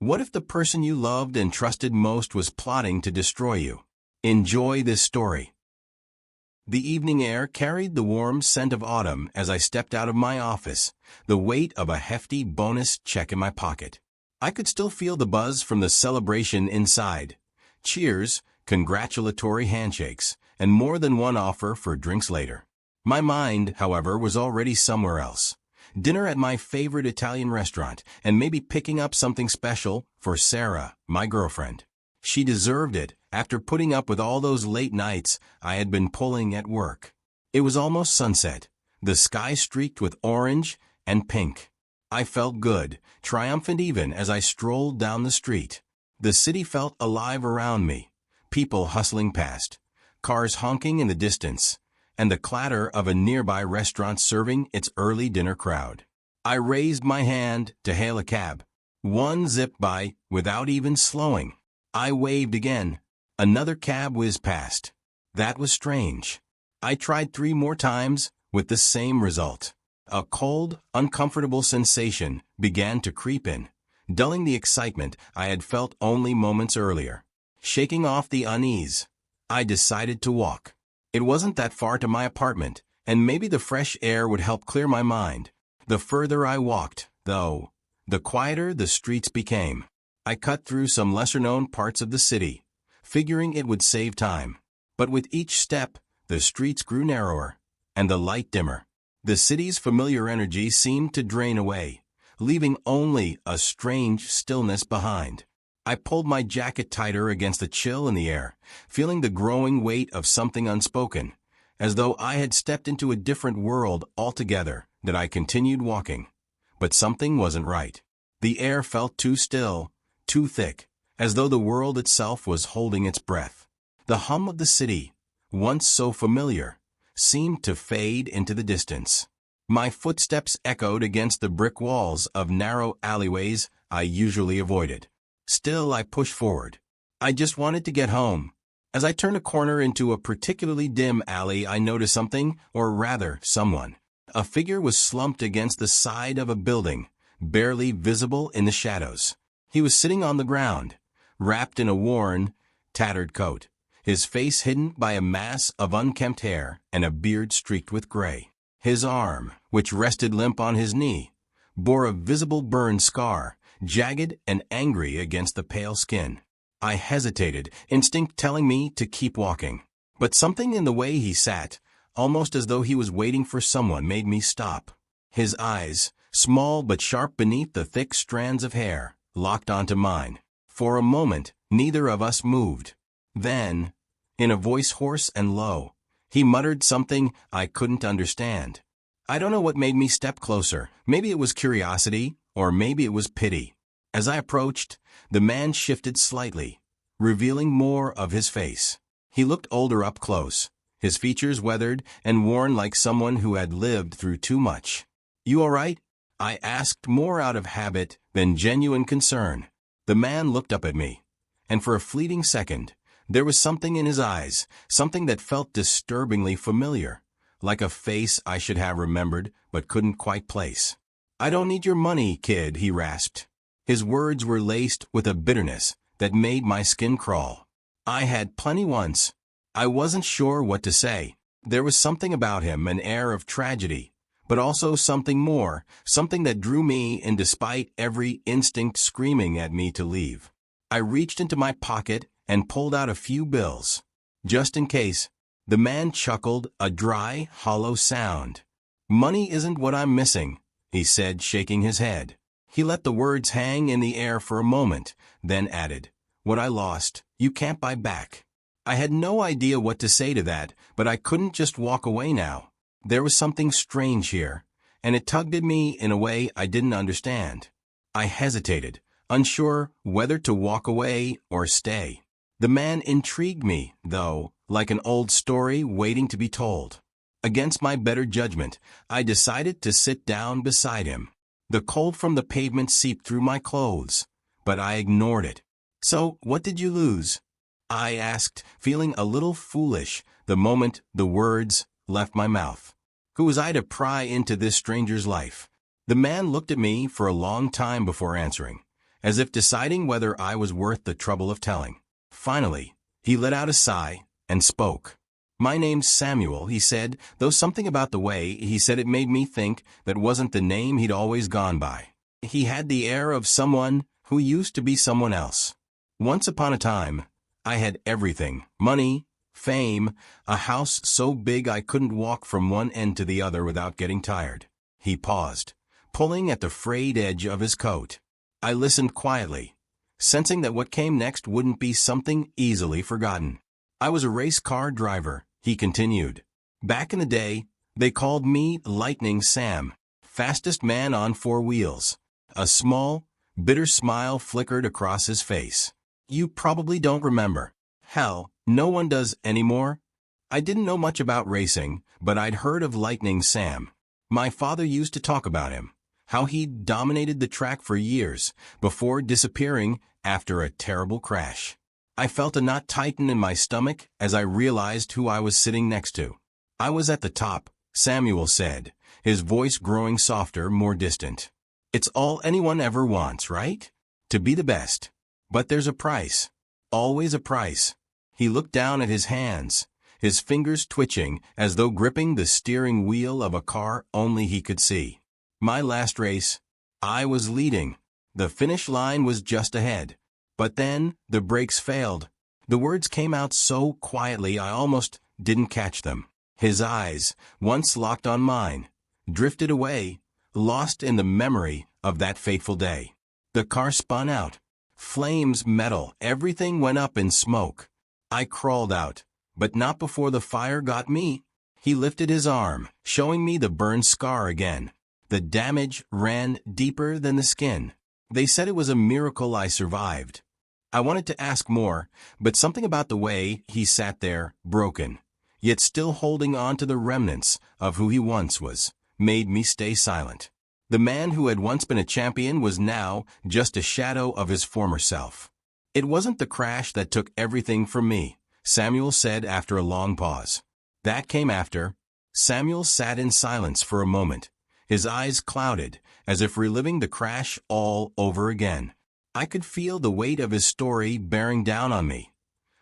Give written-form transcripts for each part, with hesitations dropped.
What if the person you loved and trusted most was plotting to destroy you? Enjoy this story. The evening air carried the warm scent of autumn as I stepped out of my office, the weight of a hefty bonus check in my pocket. I could still feel the buzz from the celebration inside. Cheers, congratulatory handshakes, and more than one offer for drinks later. My mind, however, was already somewhere else. Dinner at my favorite Italian restaurant, and maybe picking up something special for Sarah, my girlfriend. She deserved it after putting up with all those late nights I had been pulling at work. It was almost sunset, the sky streaked with orange and pink. I felt good, triumphant even as I strolled down the street. The city felt alive around me, people hustling past, cars honking in the distance, and the clatter of a nearby restaurant serving its early dinner crowd. I raised my hand to hail a cab. One zipped by without even slowing. I waved again. Another cab whizzed past. That was strange. I tried 3 more times with the same result. A cold, uncomfortable sensation began to creep in, dulling the excitement I had felt only moments earlier. Shaking off the unease, I decided to walk. It wasn't that far to my apartment, and maybe the fresh air would help clear my mind. The further I walked, though, the quieter the streets became. I cut through some lesser-known parts of the city, figuring it would save time. But with each step, the streets grew narrower, and the light dimmer. The city's familiar energy seemed to drain away, leaving only a strange stillness behind. I pulled my jacket tighter against the chill in the air, feeling the growing weight of something unspoken, as though I had stepped into a different world altogether. That I continued walking. But something wasn't right. The air felt too still, too thick, as though the world itself was holding its breath. The hum of the city, once so familiar, seemed to fade into the distance. My footsteps echoed against the brick walls of narrow alleyways I usually avoided. Still, I pushed forward. I just wanted to get home. As I turned a corner into a particularly dim alley, I noticed something, or rather, someone. A figure was slumped against the side of a building, barely visible in the shadows. He was sitting on the ground, wrapped in a worn, tattered coat, his face hidden by a mass of unkempt hair and a beard streaked with gray. His arm, which rested limp on his knee, bore a visible burn scar, jagged and angry against the pale skin. I hesitated, instinct telling me to keep walking. But something in the way he sat, almost as though he was waiting for someone, made me stop. His eyes, small but sharp beneath the thick strands of hair, locked onto mine. For a moment, neither of us moved. Then, in a voice hoarse and low, he muttered something I couldn't understand. I don't know what made me step closer. Maybe it was curiosity, or maybe it was pity. As I approached, the man shifted slightly, revealing more of his face. He looked older up close, his features weathered and worn like someone who had lived through too much. "You all right?" I asked, more out of habit than genuine concern. The man looked up at me, and for a fleeting second, there was something in his eyes, something that felt disturbingly familiar, like a face I should have remembered but couldn't quite place. "I don't need your money, kid," he rasped. His words were laced with a bitterness that made my skin crawl. I had plenty once. I wasn't sure what to say. There was something about him, an air of tragedy, but also something more, something that drew me in despite every instinct screaming at me to leave. I reached into my pocket and pulled out a few bills. Just in case. The man chuckled, a dry, hollow sound. "Money isn't what I'm missing," he said, shaking his head. He let the words hang in the air for a moment, then added, "What I lost, you can't buy back." I had no idea what to say to that, but I couldn't just walk away now. There was something strange here, and it tugged at me in a way I didn't understand. I hesitated, unsure whether to walk away or stay. The man intrigued me, though, like an old story waiting to be told. Against my better judgment, I decided to sit down beside him. The cold from the pavement seeped through my clothes, but I ignored it. "So, what did you lose?" I asked, feeling a little foolish the moment the words left my mouth. Who was I to pry into this stranger's life? The man looked at me for a long time before answering, as if deciding whether I was worth the trouble of telling. Finally, he let out a sigh and spoke. "My name's Samuel," he said, though something about the way he said it made me think that wasn't the name he'd always gone by. He had the air of someone who used to be someone else. "Once upon a time, I had everything: money, fame, a house so big I couldn't walk from one end to the other without getting tired." He paused, pulling at the frayed edge of his coat. I listened quietly, sensing that what came next wouldn't be something easily forgotten. "I was a race car driver," he continued. "Back in the day, they called me Lightning Sam, fastest man on four wheels." A small, bitter smile flickered across his face. "You probably don't remember. Hell, no one does anymore." I didn't know much about racing, but I'd heard of Lightning Sam. My father used to talk about him, how he'd dominated the track for years before disappearing after a terrible crash. I felt a knot tighten in my stomach as I realized who I was sitting next to. "I was at the top," Samuel said, his voice growing softer, more distant. "It's all anyone ever wants, right? To be the best. But there's a price. Always a price." He looked down at his hands, his fingers twitching as though gripping the steering wheel of a car only he could see. "My last race, I was leading. The finish line was just ahead. But then, the brakes failed." The words came out so quietly I almost didn't catch them. His eyes, once locked on mine, drifted away, lost in the memory of that fateful day. The car spun out. Flames, metal, everything went up in smoke. I crawled out, but not before the fire got me. He lifted his arm, showing me the burn scar again. The damage ran deeper than the skin. They said it was a miracle I survived. I wanted to ask more, but something about the way he sat there, broken, yet still holding on to the remnants of who he once was, made me stay silent. The man who had once been a champion was now just a shadow of his former self. "It wasn't the crash that took everything from me," Samuel said after a long pause. "That came after." Samuel sat in silence for a moment, his eyes clouded, as if reliving the crash all over again. I could feel the weight of his story bearing down on me,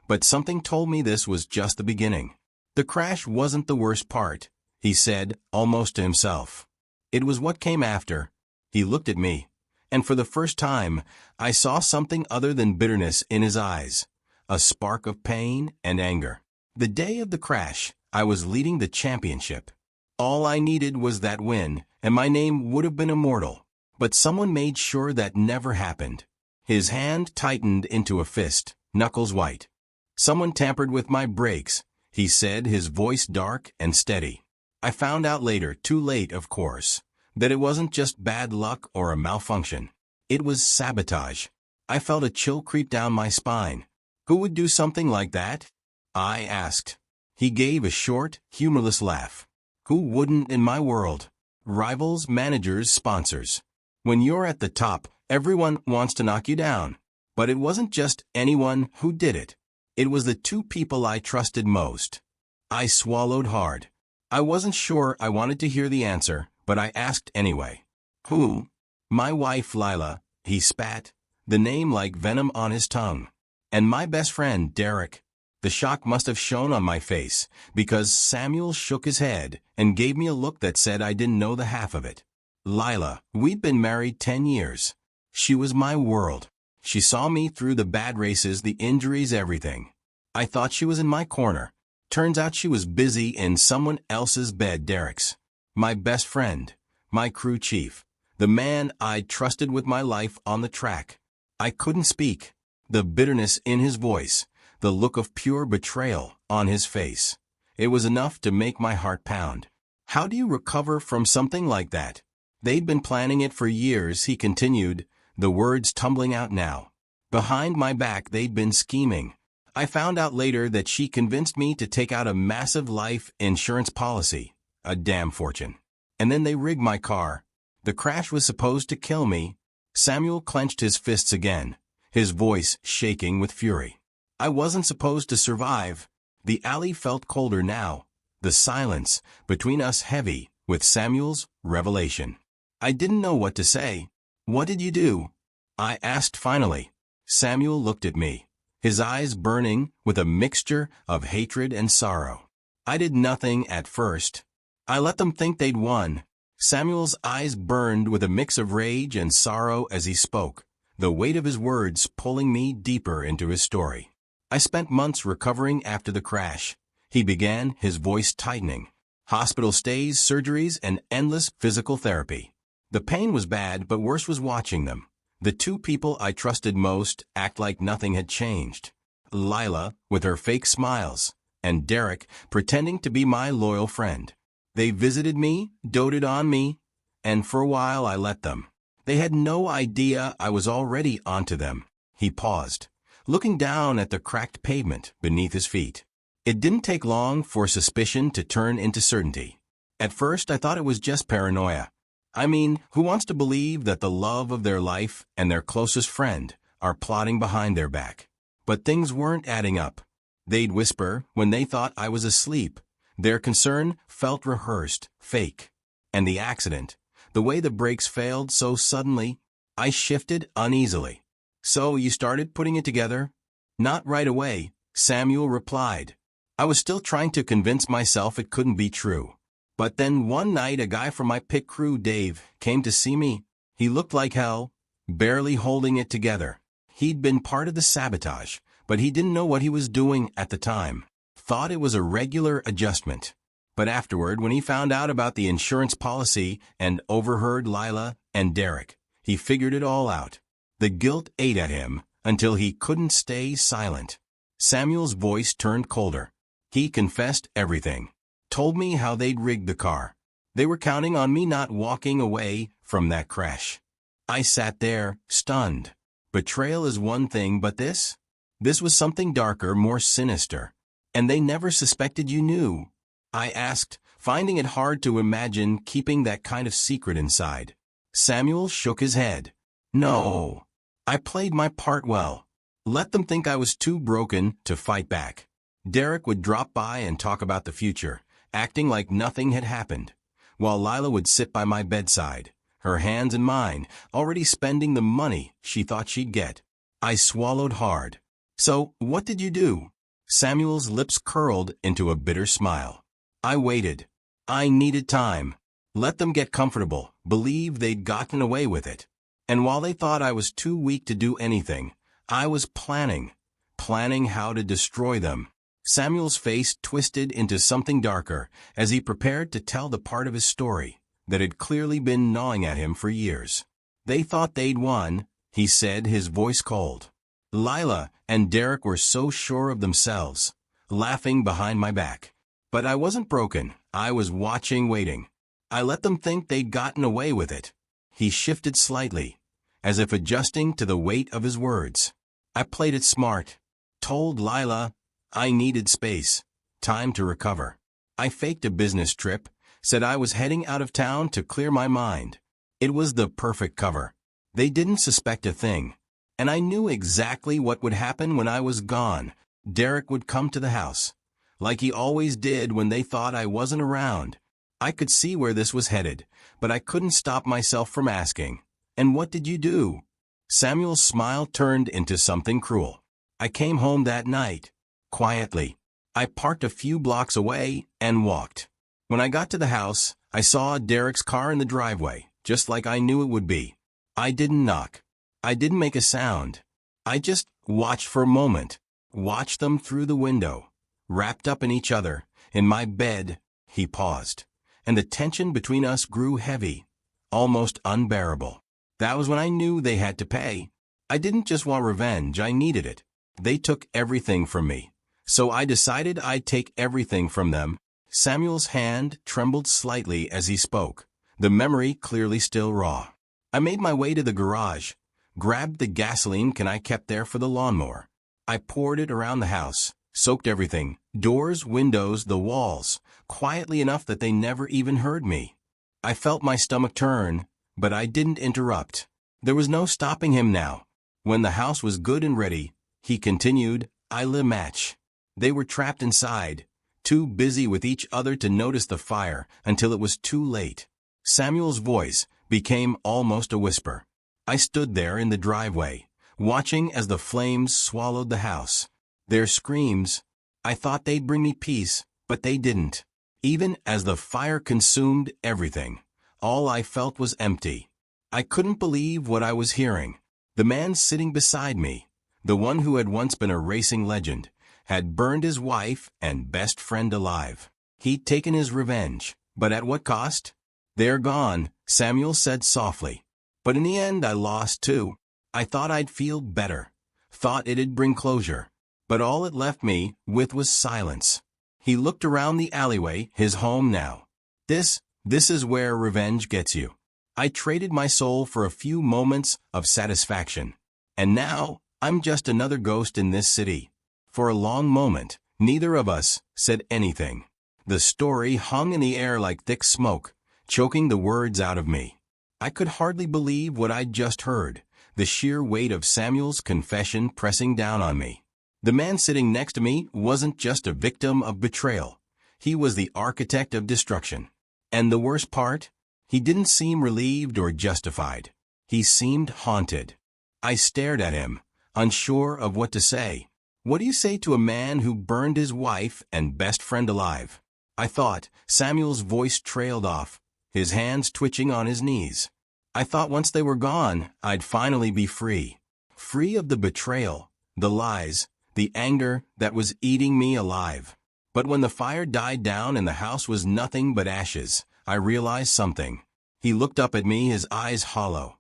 but something told me this was just the beginning. "The crash wasn't the worst part," he said, almost to himself. "It was what came after." He looked at me, and for the first time, I saw something other than bitterness in his eyes, a spark of pain and anger. The day of the crash, I was leading the championship. All I needed was that win, and my name would have been immortal. But someone made sure that never happened. His hand tightened into a fist, knuckles white. "Someone tampered with my brakes," he said, his voice dark and steady. I found out later, too late of course, that it wasn't just bad luck or a malfunction. It was sabotage. I felt a chill creep down my spine. "Who would do something like that?" I asked. He gave a short, humorless laugh. "Who wouldn't in my world? Rivals, managers, sponsors. When you're at the top, everyone wants to knock you down. But it wasn't just anyone who did it. It was the two people I trusted most." I swallowed hard. I wasn't sure I wanted to hear the answer, but I asked anyway. "Who?" "My wife, Lila," he spat, the name like venom on his tongue. "And my best friend, Derek." The shock must have shown on my face, because Samuel shook his head and gave me a look that said I didn't know the half of it. "Lila, we'd been married 10 years. She was my world. She saw me through the bad races, the injuries, everything. I thought she was in my corner. Turns out she was busy in someone else's bed, Derek's. My best friend, my crew chief, the man I'd trusted with my life on the track." I couldn't speak. The bitterness in his voice, the look of pure betrayal on his face. It was enough to make my heart pound. "How do you recover from something like that?" "They'd been planning it for years," he continued, the words tumbling out now. "Behind my back they'd been scheming. I found out later that she convinced me to take out a massive life insurance policy, a damn fortune. And then they rigged my car. The crash was supposed to kill me." Samuel clenched his fists again, his voice shaking with fury. "I wasn't supposed to survive." The alley felt colder now, the silence between us heavy with Samuel's revelation. I didn't know what to say. "What did you do?" I asked finally. Samuel looked at me, his eyes burning with a mixture of hatred and sorrow. I did nothing at first. I let them think they'd won. Samuel's eyes burned with a mix of rage and sorrow as he spoke, the weight of his words pulling me deeper into his story. I spent months recovering after the crash. He began, his voice tightening. Hospital stays, surgeries, and endless physical therapy. The pain was bad, but worse was watching them. The two people I trusted most act like nothing had changed. Lila, with her fake smiles, and Derek, pretending to be my loyal friend. They visited me, doted on me, and for a while I let them. They had no idea I was already onto them. He paused, looking down at the cracked pavement beneath his feet. It didn't take long for suspicion to turn into certainty. At first I thought it was just paranoia. I mean, who wants to believe that the love of their life and their closest friend are plotting behind their back? But things weren't adding up. They'd whisper when they thought I was asleep. Their concern felt rehearsed, fake. And the accident, the way the brakes failed so suddenly, I shifted uneasily. So you started putting it together? Not right away, Samuel replied. I was still trying to convince myself it couldn't be true. But then one night a guy from my pit crew, Dave, came to see me. He looked like hell, barely holding it together. He'd been part of the sabotage, but he didn't know what he was doing at the time. Thought it was a regular adjustment. But afterward, when he found out about the insurance policy and overheard Lila and Derek, he figured it all out. The guilt ate at him until he couldn't stay silent. Samuel's voice turned colder. He confessed everything. Told me how they'd rigged the car. They were counting on me not walking away from that crash. I sat there, stunned. Betrayal is one thing, but this? This was something darker, more sinister. And they never suspected you knew? I asked, finding it hard to imagine keeping that kind of secret inside. Samuel shook his head. No. I played my part well. Let them think I was too broken to fight back. Derek would drop by and talk about the future, acting like nothing had happened, while Lila would sit by my bedside, her hands in mine, already spending the money she thought she'd get. I swallowed hard. So, what did you do? Samuel's lips curled into a bitter smile. I waited. I needed time. Let them get comfortable, believe they'd gotten away with it. And while they thought I was too weak to do anything, I was planning how to destroy them. Samuel's face twisted into something darker as he prepared to tell the part of his story that had clearly been gnawing at him for years. They thought they'd won, he said, his voice cold. Lila and Derek were so sure of themselves, laughing behind my back. But I wasn't broken. I was watching, waiting. I let them think they'd gotten away with it. He shifted slightly, as if adjusting to the weight of his words. I played it smart. Told Lila I needed space, time to recover. I faked a business trip, said I was heading out of town to clear my mind. It was the perfect cover. They didn't suspect a thing. And I knew exactly what would happen when I was gone. Derek would come to the house, like he always did when they thought I wasn't around. I could see where this was headed, but I couldn't stop myself from asking, "And what did you do?" Samuel's smile turned into something cruel. I came home that night, quietly. I parked a few blocks away and walked. When I got to the house, I saw Derek's car in the driveway, just like I knew it would be. I didn't knock. I didn't make a sound. I just watched for a moment, watched them through the window, wrapped up in each other, in my bed. He paused, and the tension between us grew heavy, almost unbearable. That was when I knew they had to pay. I didn't just want revenge, I needed it. They took everything from me, so I decided I'd take everything from them. Samuel's hand trembled slightly as he spoke, the memory clearly still raw. I made my way to the garage, grabbed the gasoline can I kept there for the lawnmower. I poured it around the house, soaked everything, doors, windows, the walls, quietly enough that they never even heard me. I felt my stomach turn, but I didn't interrupt. There was no stopping him now. When the house was good and ready, he continued, I lit a match. They were trapped inside, too busy with each other to notice the fire until it was too late. Samuel's voice became almost a whisper. I stood there in the driveway, watching as the flames swallowed the house. Their screams, I thought they'd bring me peace, but they didn't. Even as the fire consumed everything, all I felt was empty. I couldn't believe what I was hearing. The man sitting beside me, the one who had once been a racing legend, had burned his wife and best friend alive. He'd taken his revenge, but at what cost? They're gone, Samuel said softly. But in the end I lost too. I thought I'd feel better, thought it'd bring closure. But all it left me with was silence. He looked around the alleyway, his home now. This is where revenge gets you. I traded my soul for a few moments of satisfaction. And now, I'm just another ghost in this city. For a long moment, neither of us said anything. The story hung in the air like thick smoke, choking the words out of me. I could hardly believe what I'd just heard, the sheer weight of Samuel's confession pressing down on me. The man sitting next to me wasn't just a victim of betrayal. He was the architect of destruction. And the worst part? He didn't seem relieved or justified. He seemed haunted. I stared at him, unsure of what to say. What do you say to a man who burned his wife and best friend alive? I thought. Samuel's voice trailed off, his hands twitching on his knees. I thought once they were gone, I'd finally be free. Free of the betrayal, the lies, the anger that was eating me alive. But when the fire died down and the house was nothing but ashes, I realized something. He looked up at me, his eyes hollow,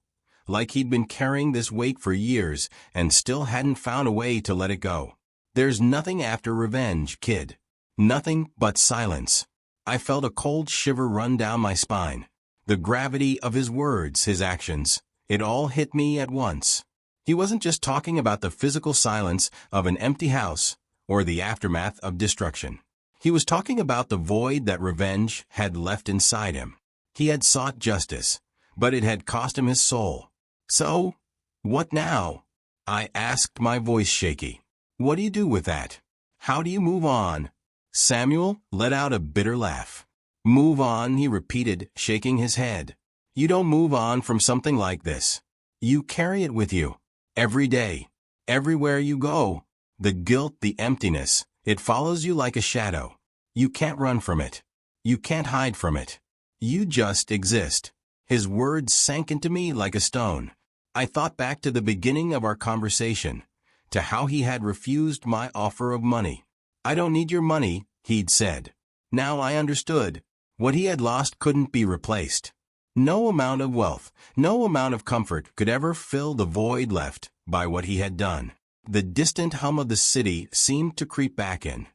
like he'd been carrying this weight for years and still hadn't found a way to let it go. There's nothing after revenge, kid. Nothing but silence. I felt a cold shiver run down my spine. The gravity of his words, his actions, it all hit me at once. He wasn't just talking about the physical silence of an empty house or the aftermath of destruction. He was talking about the void that revenge had left inside him. He had sought justice, but it had cost him his soul. So, what now? I asked, my voice shaky. What do you do with that? How do you move on? Samuel let out a bitter laugh. Move on, he repeated, shaking his head. You don't move on from something like this. You carry it with you. Every day. Everywhere you go. The guilt, the emptiness, it follows you like a shadow. You can't run from it. You can't hide from it. You just exist. His words sank into me like a stone. I thought back to the beginning of our conversation, to how he had refused my offer of money. I don't need your money, he'd said. Now I understood. What he had lost couldn't be replaced. No amount of wealth, no amount of comfort could ever fill the void left by what he had done. The distant hum of the city seemed to creep back in,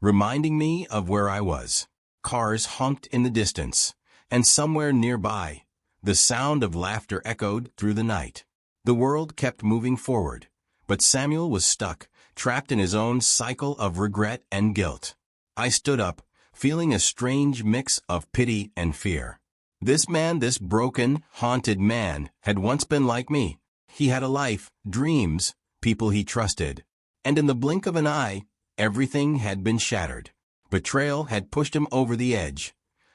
reminding me of where I was. Cars honked in the distance, and somewhere nearby, the sound of laughter echoed through the night. The world kept moving forward, but Samuel was stuck, trapped in his own cycle of regret and guilt. I stood up, feeling a strange mix of pity and fear. This man, this broken, haunted man, had once been like me. He had a life, dreams, people he trusted. And in the blink of an eye, everything had been shattered. Betrayal had pushed him over the edge,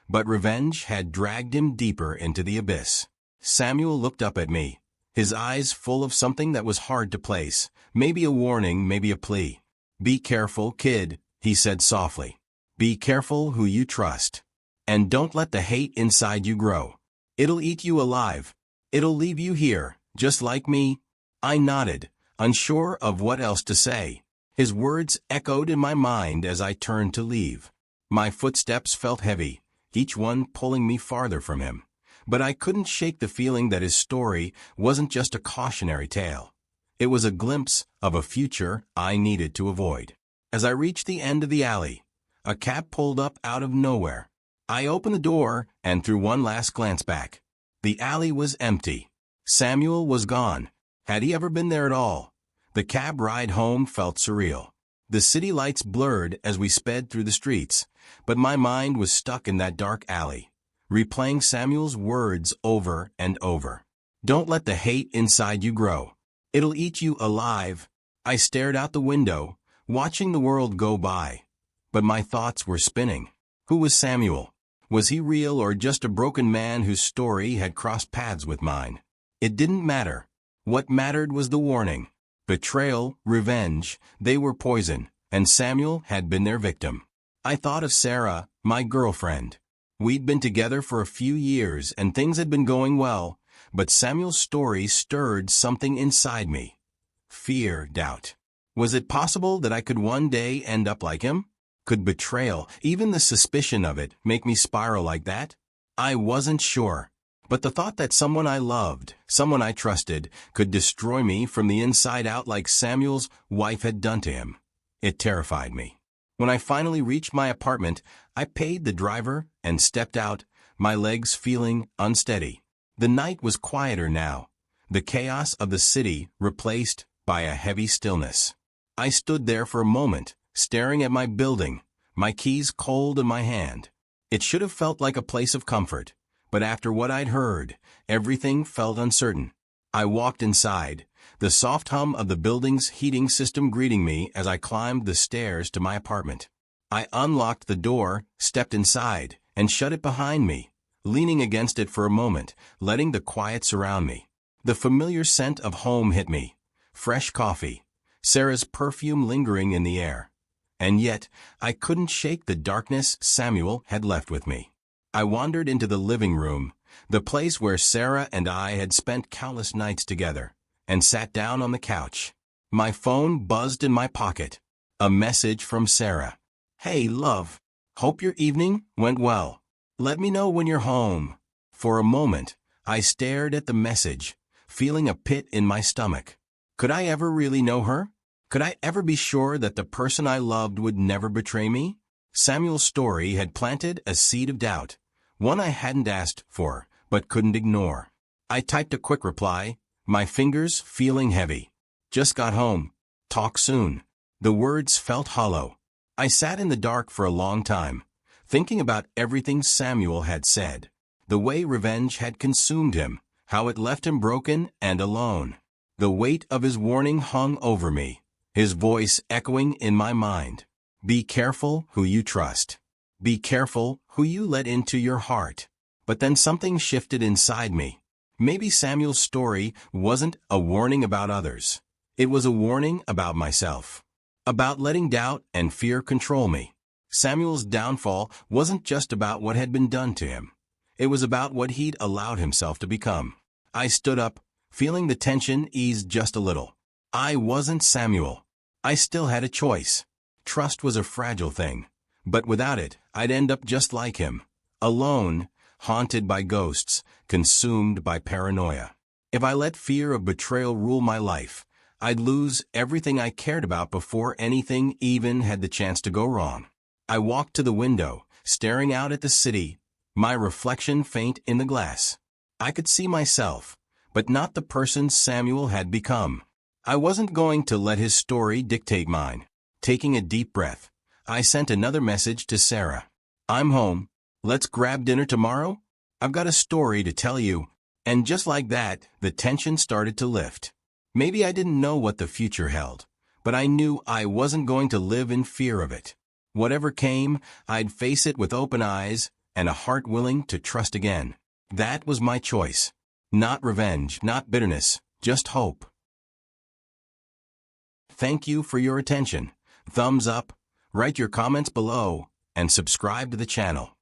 but revenge had dragged him deeper into the abyss. Samuel looked up at me, his eyes full of something that was hard to place, maybe a warning, maybe a plea. Be careful, kid, he said softly. Be careful who you trust. And don't let the hate inside you grow. It'll eat you alive. It'll leave you here, just like me. I nodded, unsure of what else to say. His words echoed in my mind as I turned to leave. My footsteps felt heavy, each one pulling me farther from him. But I couldn't shake the feeling that his story wasn't just a cautionary tale. It was a glimpse of a future I needed to avoid. As I reached the end of the alley, a cab pulled up out of nowhere. I opened the door and threw one last glance back. The alley was empty. Samuel was gone. Had he ever been there at all? The cab ride home felt surreal. The city lights blurred as we sped through the streets, but my mind was stuck in that dark alley, replaying Samuel's words over and over. Don't let the hate inside you grow. It'll eat you alive. I stared out the window, watching the world go by. But my thoughts were spinning. Who was Samuel? Was he real or just a broken man whose story had crossed paths with mine? It didn't matter. What mattered was the warning. Betrayal, revenge, they were poison, and Samuel had been their victim. I thought of Sarah, my girlfriend. We'd been together for a few years and things had been going well, but Samuel's story stirred something inside me. Fear, doubt. Was it possible that I could one day end up like him? Could betrayal, even the suspicion of it, make me spiral like that? I wasn't sure. But the thought that someone I loved, someone I trusted, could destroy me from the inside out like Samuel's wife had done to him, it terrified me. When I finally reached my apartment, I paid the driver and stepped out, my legs feeling unsteady. The night was quieter now, the chaos of the city replaced by a heavy stillness. I stood there for a moment, staring at my building, my keys cold in my hand. It should have felt like a place of comfort, but after what I'd heard, everything felt uncertain. I walked inside, the soft hum of the building's heating system greeting me as I climbed the stairs to my apartment. I unlocked the door, stepped inside, and shut it behind me, leaning against it for a moment, letting the quiet surround me. The familiar scent of home hit me. Fresh coffee, Sarah's perfume lingering in the air. And yet, I couldn't shake the darkness Samuel had left with me. I wandered into the living room, the place where Sarah and I had spent countless nights together, and sat down on the couch. My phone buzzed in my pocket. A message from Sarah. "Hey, love. Hope your evening went well. Let me know when you're home." For a moment, I stared at the message, feeling a pit in my stomach. Could I ever really know her? Could I ever be sure that the person I loved would never betray me? Samuel's story had planted a seed of doubt, one I hadn't asked for, but couldn't ignore. I typed a quick reply, my fingers feeling heavy. "Just got home. Talk soon." The words felt hollow. I sat in the dark for a long time, thinking about everything Samuel had said, the way revenge had consumed him, how it left him broken and alone. The weight of his warning hung over me, his voice echoing in my mind. Be careful who you trust. Be careful who you let into your heart. But then something shifted inside me. Maybe Samuel's story wasn't a warning about others. It was a warning about myself. About letting doubt and fear control me. Samuel's downfall wasn't just about what had been done to him. It was about what he'd allowed himself to become. I stood up, feeling the tension ease just a little. I wasn't Samuel. I still had a choice. Trust was a fragile thing, but without it, I'd end up just like him. Alone, haunted by ghosts, consumed by paranoia. If I let fear of betrayal rule my life, I'd lose everything I cared about before anything even had the chance to go wrong. I walked to the window, staring out at the city, my reflection faint in the glass. I could see myself, but not the person Samuel had become. I wasn't going to let his story dictate mine. Taking a deep breath, I sent another message to Sarah. "I'm home. Let's grab dinner tomorrow? I've got a story to tell you." And just like that, the tension started to lift. Maybe I didn't know what the future held, but I knew I wasn't going to live in fear of it. Whatever came, I'd face it with open eyes and a heart willing to trust again. That was my choice. Not revenge, not bitterness, just hope. Thank you for your attention. Thumbs up, write your comments below, and subscribe to the channel.